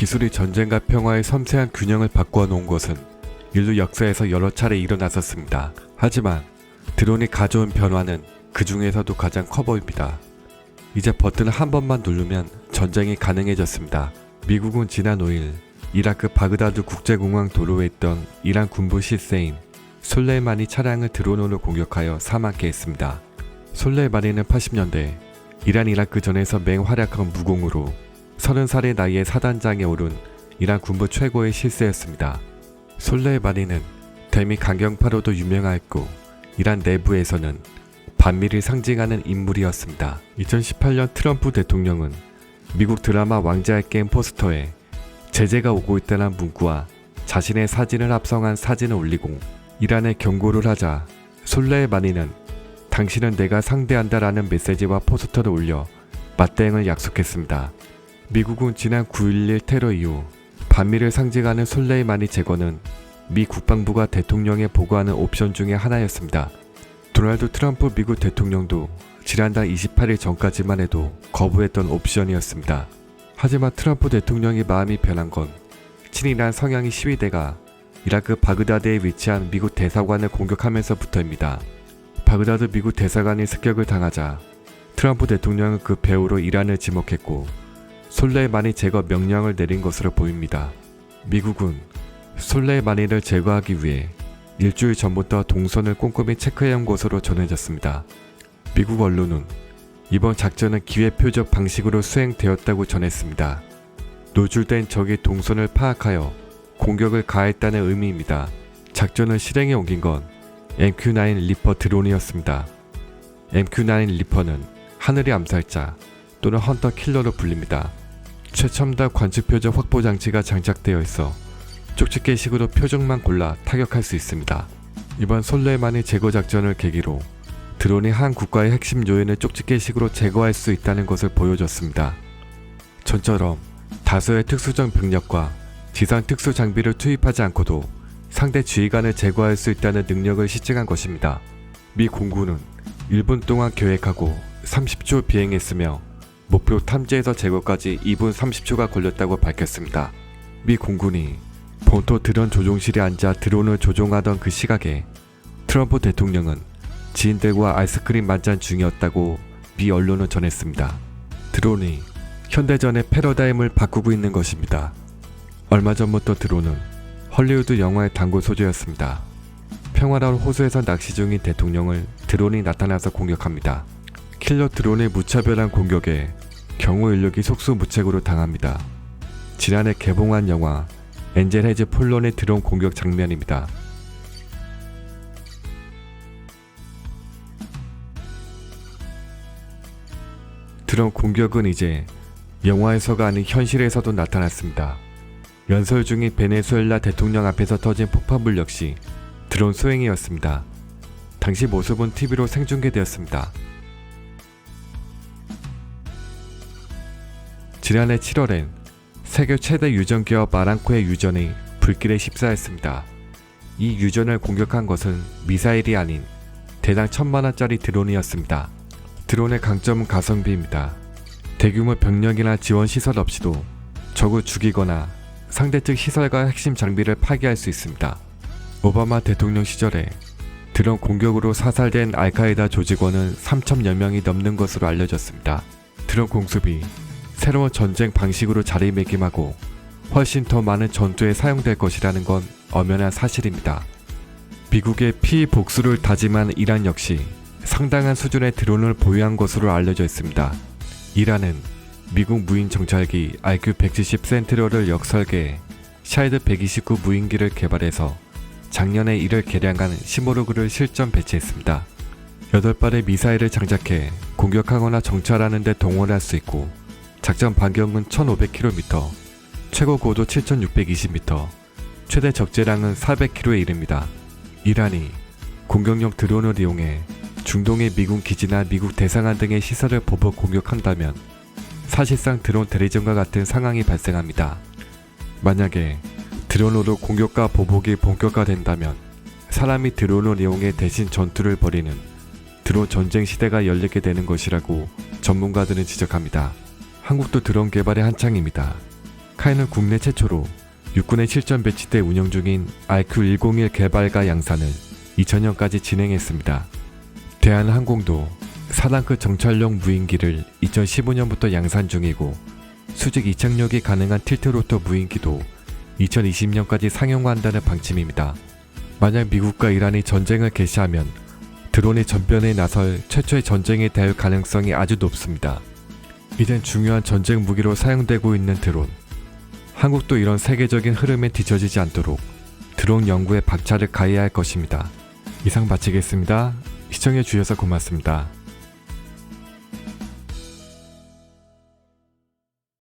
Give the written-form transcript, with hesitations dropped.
기술이 전쟁과 평화의 섬세한 균형을 바꾸어 놓은 것은 인류 역사에서 여러 차례 일어났었습니다. 하지만 드론이 가져온 변화는 그 중에서도 가장 커 보입니다. 이제 버튼을 한 번만 누르면 전쟁이 가능해졌습니다. 미국은 지난 5일 이라크 바그다드 국제공항 도로에 있던 이란 군부 실세인 솔레이마니 차량을 드론으로 공격하여 사망케 했습니다. 솔레이마니는 80년대 이란 이라크전에서 맹활약한 무공으로 30살의 나이에 사단장에 오른 이란 군부 최고의 실세였습니다. 솔레이마니는 대미 강경파로도 유명하였고 이란 내부에서는 반미를 상징하는 인물이었습니다. 2018년 트럼프 대통령은 미국 드라마 왕자의 게임 포스터에 제재가 오고 있다는 문구와 자신의 사진을 합성한 사진을 올리고 이란에 경고를 하자 솔레이마니는 당신은 내가 상대한다라는 메시지와 포스터를 올려 맞대응을 약속했습니다. 미국은 지난 9.11 테러 이후 반미를 상징하는 솔레이마니 제거는 미 국방부가 대통령에 보고하는 옵션 중의 하나였습니다. 도널드 트럼프 미국 대통령도 지난달 28일 전까지만 해도 거부했던 옵션이었습니다. 하지만 트럼프 대통령의 마음이 변한 건 친이란 성향의 시위대가 이라크 바그다드에 위치한 미국 대사관을 공격하면서부터입니다. 바그다드 미국 대사관이 습격을 당하자 트럼프 대통령은 그 배후로 이란을 지목했고 솔레이마니 제거 명령을 내린 것으로 보입니다. 미국은 솔레이마니를 제거하기 위해 일주일 전부터 동선을 꼼꼼히 체크해온 것으로 전해졌습니다. 미국 언론은 이번 작전은 기회표적 방식으로 수행되었다고 전했습니다. 노출된 적의 동선을 파악하여 공격을 가했다는 의미입니다. 작전을 실행에 옮긴 건 MQ-9 리퍼 드론이었습니다. MQ-9 리퍼는 하늘의 암살자 또는 헌터 킬러로 불립니다. 최첨단 관측 표적 확보 장치가 장착되어 있어 쪽집게식으로 표적만 골라 타격할 수 있습니다. 이번 솔레이마니 제거 작전을 계기로 드론이 한 국가의 핵심 요인을 쪽집게식으로 제거할 수 있다는 것을 보여줬습니다. 전처럼 다수의 특수정 병력과 지상 특수 장비를 투입하지 않고도 상대 지휘관을 제거할 수 있다는 능력을 시증한 것입니다. 미 공군은 1분 동안 계획하고 30초 비행했으며 목표 탐지에서 제거까지 2분 30초가 걸렸다고 밝혔습니다. 미 공군이 본토 드론 조종실에 앉아 드론을 조종하던 그 시각에 트럼프 대통령은 지인들과 아이스크림 만찬 중이었다고 미 언론은 전했습니다. 드론이 현대전의 패러다임을 바꾸고 있는 것입니다. 얼마 전부터 드론은 헐리우드 영화의 단골 소재였습니다. 평화로운 호수에서 낚시 중인 대통령을 드론이 나타나서 공격합니다. 킬러 드론의 무차별한 공격에 경호 인력이 속수무책으로 당합니다. 지난해 개봉한 영화 엔젤 해즈 폴론의 드론 공격 장면입니다. 드론 공격은 이제 영화에서가 아닌 현실에서도 나타났습니다. 연설 중인 베네수엘라 대통령 앞에서 터진 폭발물 역시 드론 소행이었습니다. 당시 모습은 TV로 생중계되었습니다. 지난해 7월엔 세계 최대 유전 기업 아람코의 유전이 불길에 휩싸였습니다. 이 유전을 공격한 것은 미사일이 아닌 대당 1000만원짜리 드론이었습니다. 드론의 강점은 가성비입니다. 대규모 병력이나 지원 시설 없이도 적을 죽이거나 상대 측 시설과 핵심 장비를 파괴할 수 있습니다. 오바마 대통령 시절에 드론 공격으로 사살된 알카에다 조직원은 3,000여 명이 넘는 것으로 알려졌습니다. 드론 공습이 새로운 전쟁 방식으로 자리매김하고 훨씬 더 많은 전투에 사용될 것이라는 건 엄연한 사실입니다. 미국의 피해 복수를 다짐한 이란 역시 상당한 수준의 드론을 보유한 것으로 알려져 있습니다. 이란은 미국 무인 정찰기 RQ-170 센트럴을 역설계해 샤이드 129 무인기를 개발해서 작년에 이를 개량한 시모르그를 실전 배치했습니다. 8발의 미사일을 장착해 공격하거나 정찰하는 데 동원할 수 있고 작전 반경은 1500km, 최고 고도 7620m, 최대 적재량은 400km에 이릅니다. 이란이 공격용 드론을 이용해 중동의 미군 기지나 미국 대사관 등의 시설을 보복 공격한다면 사실상 드론 대리전과 같은 상황이 발생합니다. 만약에 드론으로 공격과 보복이 본격화된다면 사람이 드론을 이용해 대신 전투를 벌이는 드론 전쟁 시대가 열리게 되는 것이라고 전문가들은 지적합니다. 한국도 드론 개발에 한창입니다. 카이는 국내 최초로 육군의 실전 배치대 운영 중인 RQ-101 개발과 양산을 2000년까지 진행했습니다. 대한항공도 4단급 정찰용 무인기를 2015년부터 양산 중이고 수직 이착륙이 가능한 틸트로터 무인기도 2020년까지 상용화한다는 방침입니다. 만약 미국과 이란이 전쟁을 개시하면 드론이 전변에 나설 최초의 전쟁에 대할 가능성이 아주 높습니다. 이젠 중요한 전쟁 무기로 사용되고 있는 드론. 한국도 이런 세계적인 흐름에 뒤처지지 않도록 드론 연구에 박차를 가해야 할 것입니다. 이상 마치겠습니다. 시청해주셔서 고맙습니다.